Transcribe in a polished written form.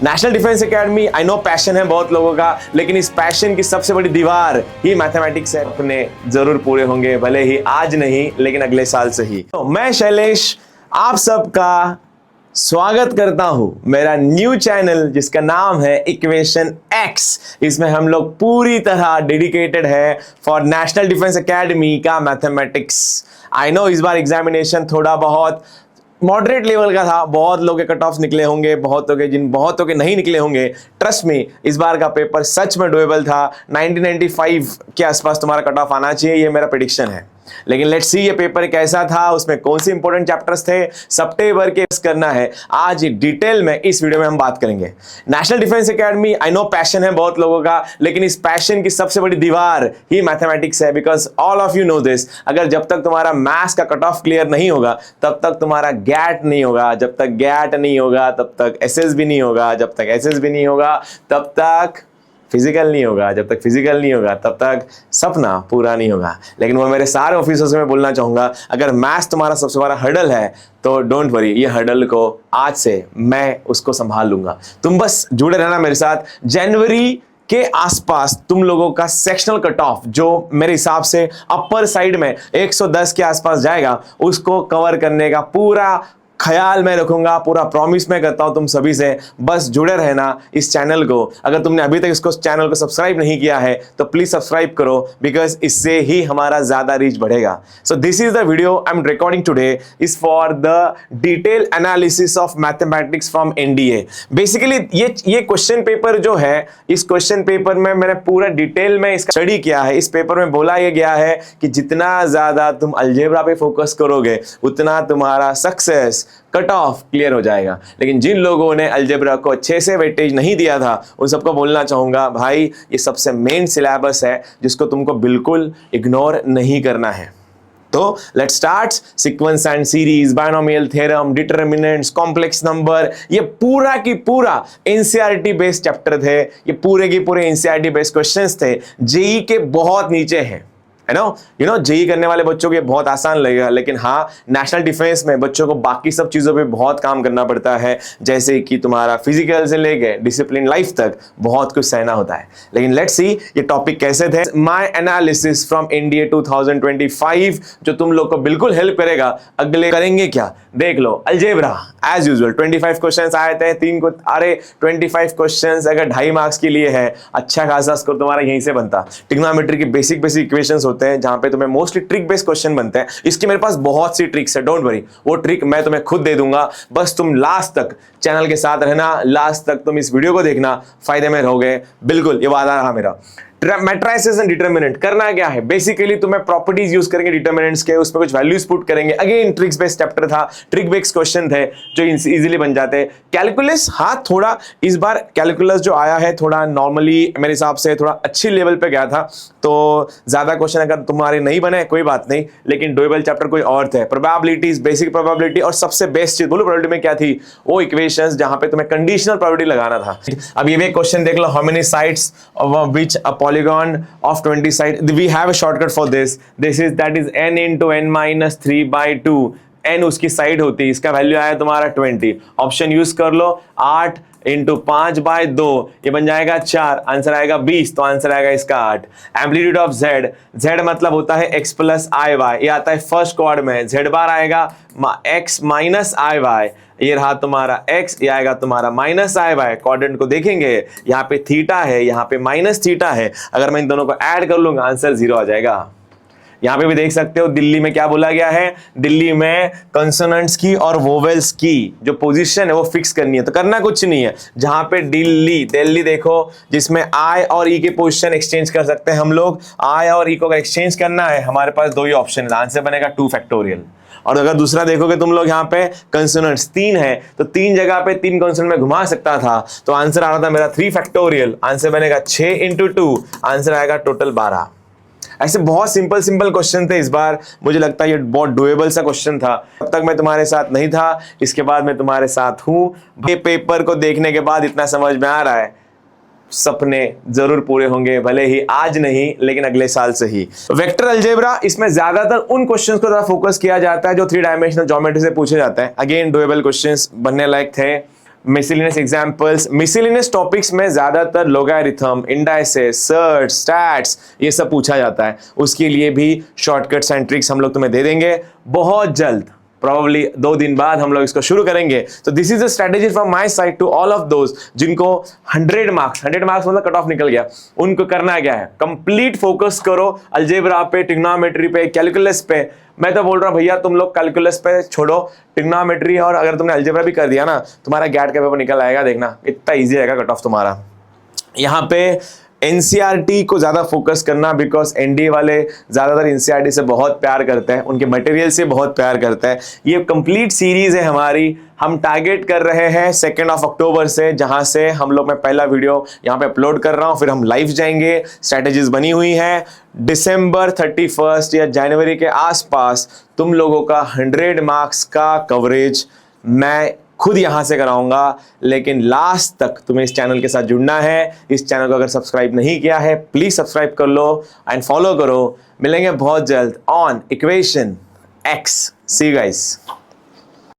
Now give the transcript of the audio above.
National defence academy, I know passion है बहुत लोगों का, लेकिन इस पैशन की सबसे बड़ी दीवार ही मैथमेटिक्स है। अपने जरूर पूरे होंगे, भले ही आज नहीं लेकिन अगले साल से ही। तो मैं शैलेश आप सबका स्वागत करता हूं मेरा न्यू चैनल जिसका नाम है इक्वेशन एक्स। इसमें हम लोग पूरी तरह डेडिकेटेड है फॉर नेशनल डिफेंस एकेडमी का मैथमेटिक्स। आई नो इस बार एग्जामिनेशन थोड़ा बहुत मॉडरेट लेवल का था, बहुत लोग के कट ऑफ निकले होंगे, बहुतों के नहीं निकले होंगे। ट्रस्ट मी, इस बार का पेपर सच में डुएबल था। 1995 के आसपास तुम्हारा कट ऑफ आना चाहिए, ये मेरा प्रेडिक्शन है। लेकिन लेट्स सी ये पेपर कैसा था, उसमें कौन से इंपॉर्टेंट चैप्टर्स थे, सितंबर के करना है आज डिटेल में इस वीडियो में हम बात करेंगे। National defence academy, I know passion है बहुत लोगों का, लेकिन इस पैशन की सबसे बड़ी दीवार ही मैथमेटिक्स है। Because all of you know this, अगर जब तक तुम्हारा मैथ्स का कट ऑफ क्लियर नहीं होगा तब तक तुम्हारा गैट नहीं होगा, जब तक गैट नहीं होगा तब तक एसएस भी नहीं होगा, जब तक एसएस भी नहीं होगा तब तक फिजिकल नहीं होगा, जब तक फिजिकल नहीं होगा तब तक सपना पूरा नहीं होगा। लेकिन वो मेरे सारे ऑफिसर्स से मैं बोलना चाहूंगा, अगर मैथ्स तुम्हारा सबसे बड़ा हर्डल है तो डोंट वरी, ये हर्डल को आज से मैं उसको संभाल लूंगा। तुम बस जुड़े रहना मेरे साथ। जनवरी के आसपास तुम लोगों का सेक्शनल कट ऑफ जो मेरे हिसाब से अपर साइड में 110 के आसपास जाएगा, उसको कवर करने का पूरा ख्याल मैं रखूंगा, पूरा प्रॉमिस मैं करता हूं तुम सभी से। बस जुड़े रहना इस चैनल को। अगर तुमने अभी तक इसको चैनल को सब्सक्राइब नहीं किया है तो प्लीज सब्सक्राइब करो, बिकॉज इससे ही हमारा ज्यादा रीच बढ़ेगा। So this is the video I am recording today is for the detail analysis of mathematics from NDA. Basically ये क्वेश्चन पेपर जो है, इस क्वेश्चन पेपर में मैंने पूरा डिटेल में इसका स्टडी किया है। इस पेपर में बोला यह गया है कि जितना ज्यादा तुम अलजेब्रा पे फोकस करोगे उतना तुम्हारा सक्सेस कट ऑफ क्लियर हो जाएगा। लेकिन जिन लोगों ने अलजेब्रा को अच्छे से वेटेज नहीं दिया था उन सबको बोलना चाहूंगा, भाई ये सबसे मेन सिलेबस है जिसको तुमको बिल्कुल इग्नोर नहीं करना है। तो let's start. Sequence and series, binomial theorem, determinants, complex number, ये पूरा की पूरा एनसीईआरटी बेस्ड चैप्टर थे। ये पूरे के पूरे एनसीईआरटी बेस्ड क्वेश्चंस थे, जेई के बहुत नीचे हैं। यू नो जेई करने वाले बच्चों को बहुत आसान लगेगा, लेकिन हाँ नेशनल डिफेंस में बच्चों को बाकी सब चीजों पे बहुत काम करना पड़ता है, जैसे कि तुम्हारा फिजिकल से लेके डिसिप्लिन लाइफ तक बहुत कुछ सहना होता है। लेकिन लेट्स सी ये टॉपिक कैसे थे। माय एनालिसिस फ्रॉम एनडीए 2025 जो तुम लोग को बिल्कुल हेल्प करेगा। अगले करेंगे क्या, देख लो। अलजेब्रा एज यूजुअल 25 क्वेश्चंस आए थे, 25 क्वेश्चंस अगर 2.5 मार्क्स के लिए है, अच्छा खासा स्कोर तुम्हारा यहीं से बनता। ट्रिग्नोमेट्री की बेसिक इक्वेशंस होते हैं जहां पे तुम्हें मोस्टली ट्रिक बेस्ड क्वेश्चन बनते हैं। इसके मेरे पास बहुत सी ट्रिक्स है, डोंट वरी, वो ट्रिक मैं तुम्हें खुद दे दूंगा। बस तुम लास्ट तक चैनल के साथ रहना, लास्ट तक तुम इस वीडियो को देखना, फायदे में रहोगे, बिल्कुल ये वादा रहा मेरा। मैट्रिसेस एंड डिटरमिनेंट करना क्या है, बेसिकली तुम्हें प्रॉपर्टीज यूज करेंगे डिटरमिनेंट्स के, उसमें कुछ वैल्यूज पुट करेंगे। अगेन ट्रिक्स बेस्ड चैप्टर था, ट्रिक बेस्ड क्वेश्चन थे जो इजीली बन जाते। कैलकुलस, हाँ थोड़ा इस बार कैलकुलस जो आया है थोड़ा नॉर्मली मेरे हिसाब से थोड़ा अच्छी लेवल पे गया था, तो ज्यादा क्वेश्चन अगर तुम्हारे नहीं बने कोई बात नहीं, लेकिन डुएबल चैप्टर कोई और थे। प्रोबेबिलिटीज, बेसिक प्रोबेबिलिटी, और सबसे बेस्ट चीज बोलो प्रोबेबिलिटी में क्या थी, वो इक्वेशंस जहां पे तुम्हें कंडीशनल प्रोबेबिलिटी लगाना था। अब ये भी क्वेश्चन देख लो, how many sides of which a polygon of 20 sides, we have a shortcut for this is that is n into n minus 3/2, n उसकी साइड होती है, इसका वैल्यू आया तुम्हारा 20। ऑप्शन यूज कर लो, 8 इंटू 5/2 ये बन जाएगा 4, आंसर आएगा 20, तो आंसर आएगा इसका 8। एम्पलीट्यूड ऑफ z, z मतलब होता है x प्लस आई वाई, ये आता है फर्स्ट क्वाड में, z बार आएगा x माइनस आई वाई, ये रहा तुम्हारा x, ये आएगा तुम्हारा माइनस आई वाई। क्वाड्रेंट को देखेंगे, यहाँ पे थीटा है, यहाँ पे माइनस थीटा है, अगर मैं इन दोनों को ऐड कर लूंगा आंसर 0 आ जाएगा। यहाँ पे भी देख सकते हो दिल्ली में क्या बोला गया है, दिल्ली में कंसोनेंट्स की और वोवेल्स की जो पोजीशन है वो फिक्स करनी है। तो करना कुछ नहीं है, जहां पे दिल्ली देखो जिसमें आई और ई के पोजीशन एक्सचेंज कर सकते हैं हम लोग। आई और ई को अगर एक्सचेंज करना है हमारे पास 2 ही ऑप्शन है, आंसर बनेगा 2 फैक्टोरियल। और अगर दूसरा देखोगे तुम लोग यहाँ पे कंसोनेंट्स 3 है, तो 3 जगह पे 3 कंसोनेंट में घुमा सकता था, तो आंसर आ रहा था मेरा 3 फैक्टोरियल। आंसर बनेगा 6 इंटू 2, आंसर आएगा टोटल 12। ऐसे बहुत सिंपल क्वेश्चन थे इस बार, मुझे लगता है ये बहुत डुएबल सा क्वेश्चन था। अब तक मैं तुम्हारे साथ नहीं था, इसके बाद मैं तुम्हारे साथ हूं। ये पेपर को देखने के बाद इतना समझ में आ रहा है, सपने जरूर पूरे होंगे, भले ही आज नहीं लेकिन अगले साल से ही। वेक्टर अलजेब्रा, इसमें ज्यादातर उन क्वेश्चंस को फोकस किया जाता है जो 3 डायमेंशनल ज्योमेट्री से पूछे जाते हैं। अगेन डुएबल क्वेश्चंस बनने लायक थे। मिसलिनियस एग्जाम्पल्स, मिसलिनियस टॉपिक्स में ज्यादातर लोगारिथम, इंडाइसेस, सर्च, स्टैट्स ये सब पूछा जाता है। उसके लिए भी शॉर्टकट्स एंड ट्रिक्स हम लोग तुम्हें दे देंगे बहुत जल्द, प्रॉब्ली 2 दिन बाद हम लोग इसको शुरू करेंगे। तो this is a strategy from my side to all of दोस्त जिनको 100 मार्क्स मतलब कट ऑफ निकल गया, उनको करना क्या है, कंप्लीट फोकस करो अलजेब्रा पे, ट्रिग्नोमेट्री पे, कैलकुलस पे। मैं तो बोल रहा हूं भैया तुम लोग कैलकुलस पे छोड़ो, ट्रिग्नोमेट्री और अगर तुमने अलजेब्रा भी कर दिया ना, तुम्हारा गैट का पेपर निकल आएगा, देखना इतना ईजी आएगा कट ऑफ तुम्हारा। यहाँ पे एनसीईआरटी को ज्यादा फोकस करना, बिकॉज एनडीए वाले ज्यादातर एनसीईआरटी से बहुत प्यार करते हैं, उनके मटेरियल से बहुत प्यार करते हैं। ये कंप्लीट सीरीज है हमारी, हम टारगेट कर रहे हैं 2 अक्टूबर से, जहां से हम लोग, मैं पहला वीडियो यहाँ पे अपलोड कर रहा हूं, फिर हम लाइव जाएंगे, स्ट्रेटेजीज बनी हुई हैं। दिसंबर 31 या जनवरी के आसपास तुम लोगों का 100 मार्क्स का कवरेज मैं खुद यहां से कराऊंगा, लेकिन लास्ट तक तुम्हें इस चैनल के साथ जुड़ना है। इस चैनल को अगर सब्सक्राइब नहीं किया है प्लीज सब्सक्राइब कर लो एंड फॉलो करो। मिलेंगे बहुत जल्द on equation X. See you guys.